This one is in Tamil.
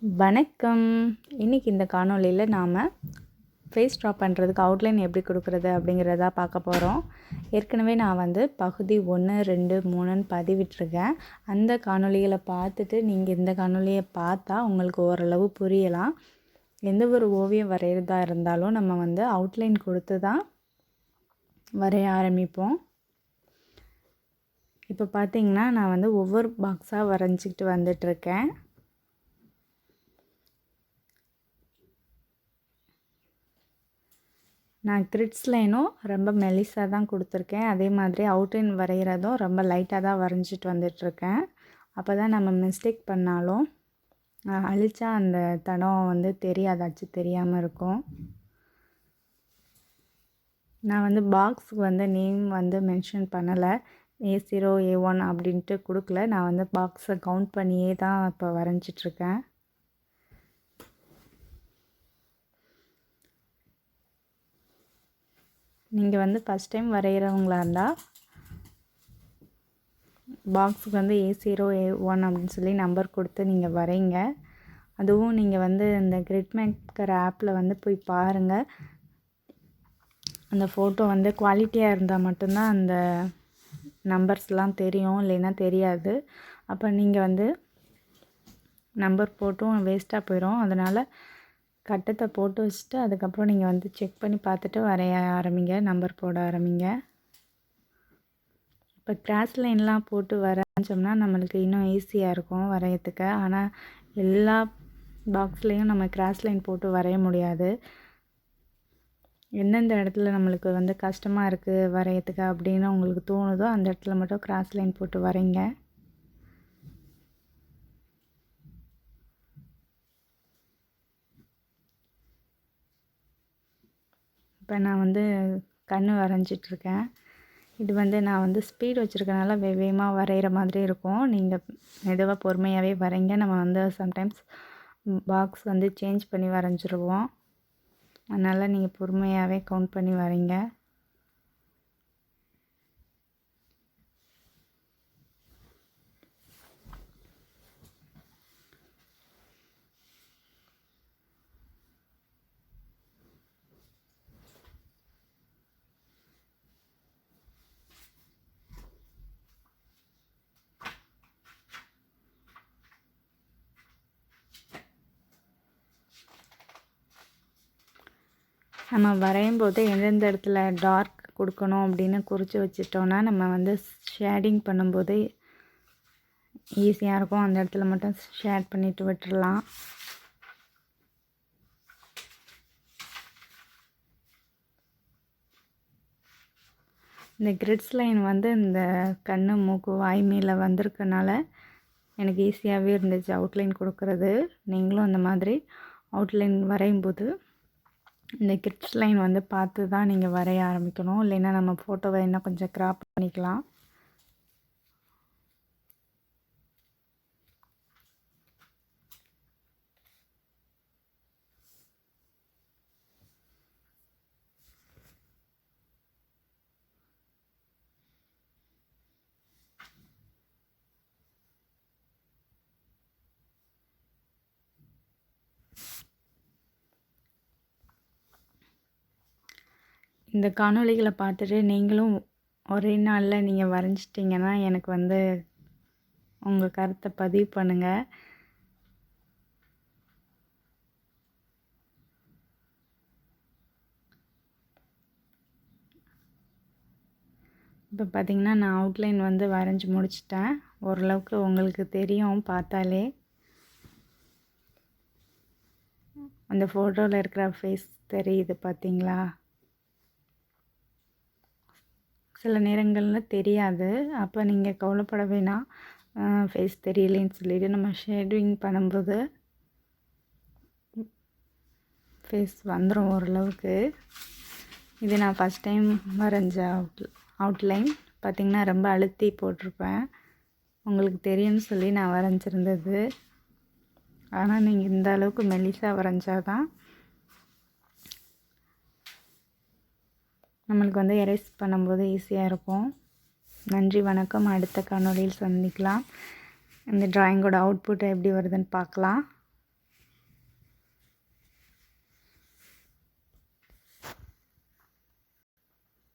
வணக்கம். இன்றைக்கி இந்த காணொளியில் நாம் ஃபேஸ் ட்ரா பண்ணுறதுக்கு அவுட்லைன் எப்படி கொடுக்குறது அப்படிங்கிறத பார்க்க போகிறோம். ஏற்கனவே நான் பகுதி 1, 2, 3ன்னு பதிவிட்டிருக்கேன். அந்த காணொளிகளை பார்த்துட்டு நீங்கள் இந்த காணொளியை பார்த்தா உங்களுக்கு ஓரளவு புரியலாம். எந்த ஒரு ஓவியம் வரைகிறதா இருந்தாலும் நம்ம அவுட்லைன் கொடுத்து தான் வரைய ஆரம்பிப்போம். இப்போ பார்த்திங்கன்னா நான் ஒவ்வொரு பாக்ஸாக வரைஞ்சிக்கிட்டு வந்துட்டுருக்கேன். நான் கிரிட்ஸ் லைனும் ரொம்ப மெலிசாக தான் கொடுத்துருக்கேன். அதே மாதிரி அவுட்லைன் வரைகிறதும் ரொம்ப லைட்டாக தான் வரைஞ்சிட்டு வந்துட்டுருக்கேன். அப்போ தான் நம்ம மிஸ்டேக் பண்ணாலும் அழிச்சா அந்த தடம் தெரியாது, அச்சு தெரியாமல் இருக்கும். நான் பாக்ஸுக்கு நேம் மென்ஷன் பண்ணலை. A0 A1 அப்படின்ட்டு கொடுக்கல. நான் பாக்ஸை கவுண்ட் பண்ணியே தான் இப்போ வரைஞ்சிட்ருக்கேன். நீங்கள் ஃபஸ்ட் டைம் வரைகிறவங்களா இருந்தால் பாக்ஸுக்கு A0 A1 அப்படின்னு சொல்லி நம்பர் கொடுத்து நீங்கள் வரைங்க. அதுவும் நீங்கள் இந்த கிரிட் மேக்கர் ஆப்பில் போய் பாருங்கள். அந்த ஃபோட்டோ குவாலிட்டியாக இருந்தால் மட்டும்தான் அந்த நம்பர்ஸ்லாம் தெரியும், இல்லைன்னா தெரியாது. அப்போ நீங்கள் நம்பர் போட்டும் வேஸ்ட்டாக போயிடும். அதனால் கட்டத்தை போட்டு வச்சுட்டு அதுக்கப்புறம் நீங்கள் செக் பண்ணி பார்த்துட்டு வரைய ஆரம்பிங்க, நம்பர் போட ஆரம்பிங்க. இப்போ கிராஸ் லைன்லாம் போட்டு வரைஞ்சோம்னா நம்மளுக்கு இன்னும் ஈஸியாக இருக்கும் வரையத்துக்கு. ஆனால் எல்லா பாக்ஸ்லேயும் நம்ம கிராஸ் லைன் போட்டு வரைய முடியாது. எந்தெந்த இடத்துல நம்மளுக்கு கஷ்டமாக இருக்குது வரையத்துக்கு அப்படின்னு உங்களுக்கு தோணுதோ அந்த இடத்துல மட்டும் கிராஸ் லைன் போட்டு வரைங்க. இப்போ நான் கண் வரைஞ்சிட்ருக்கேன். இது நான் ஸ்பீட் வச்சுருக்கனால வேகமாக வரைகிற மாதிரி இருக்கும். நீங்கள் மெதுவாக பொறுமையாகவே வரைங்க. நம்ம சம்டைம்ஸ் பாக்ஸ் சேஞ்ச் பண்ணி வரைஞ்சிருவோம். அதனால் நீங்கள் பொறுமையாகவே கவுண்ட் பண்ணி வரைங்க. நம்ம வரையும் போது எந்தெந்த இடத்துல டார்க் கொடுக்கணும் அப்படின்னு குறித்து வச்சிட்டோன்னா நம்ம ஷேடிங் பண்ணும்போது ஈஸியாக இருக்கும். அந்த இடத்துல மட்டும் ஷேட் பண்ணிவிட்டு விட்டுடலாம். இந்த கிரிட்ஸ் லைன் இந்த கண், மூக்கு, வாய் மேலே வந்திருக்கனால எனக்கு ஈஸியாகவே இருந்துச்சு அவுட்லைன் கொடுக்கறது. நீங்களும் அந்த மாதிரி அவுட்லைன் வரையும்போது இந்த கிரிட்ஸ் லைன் பார்த்து தான் நீங்கள் வரைய ஆரம்பிக்கணும். இல்லைன்னா நம்ம ஃபோட்டோவை இன்னும் கொஞ்சம் கிராப் பண்ணிக்கலாம். இந்த காணொளிகளை பார்த்துட்டு நீங்களும் ஒரே நாளில் நீங்கள் வரைஞ்சிட்டிங்கன்னா எனக்கு உங்கள் கருத்தை பதிவு பண்ணுங்கள். இப்போ பார்த்திங்கன்னா நான் அவுட்லைன் வரைஞ்சி முடிச்சிட்டேன். ஓரளவுக்கு உங்களுக்கு தெரியும் பார்த்தாலே. அந்த ஃபோட்டோவில் இருக்கிற ஃபேஸ் தெரியுது பார்த்தீங்களா? சில நேரங்களில் தெரியாது. அப்போ நீங்கள் கவலைப்பட வேணாம். ஃபேஸ் தெரியலேன்னு சொல்லிவிட்டு நம்ம ஷேடிங் பண்ணும்போது ஃபேஸ் வந்துடும் ஓரளவுக்கு. இது நான் ஃபஸ்ட் டைம் வரைஞ்ச அவுட்லைன். பார்த்திங்கன்னா ரொம்ப அழுத்தி போட்டிருப்பேன். உங்களுக்கு தெரியும்னு சொல்லி நான் வரைஞ்சிருந்தது. ஆனால் நீங்கள் இந்த அளவுக்கு மெலிசாக வரைஞ்சாதான் நம்மளுக்கு எரேஸ் பண்ணும்போது ஈஸியாக இருக்கும். நன்றி, வணக்கம். அடுத்த காணொளியில் சந்திக்கலாம். இந்த ட்ராயிங்கோட அவுட்புட் எப்படி வருதுன்னு பார்க்கலாம்.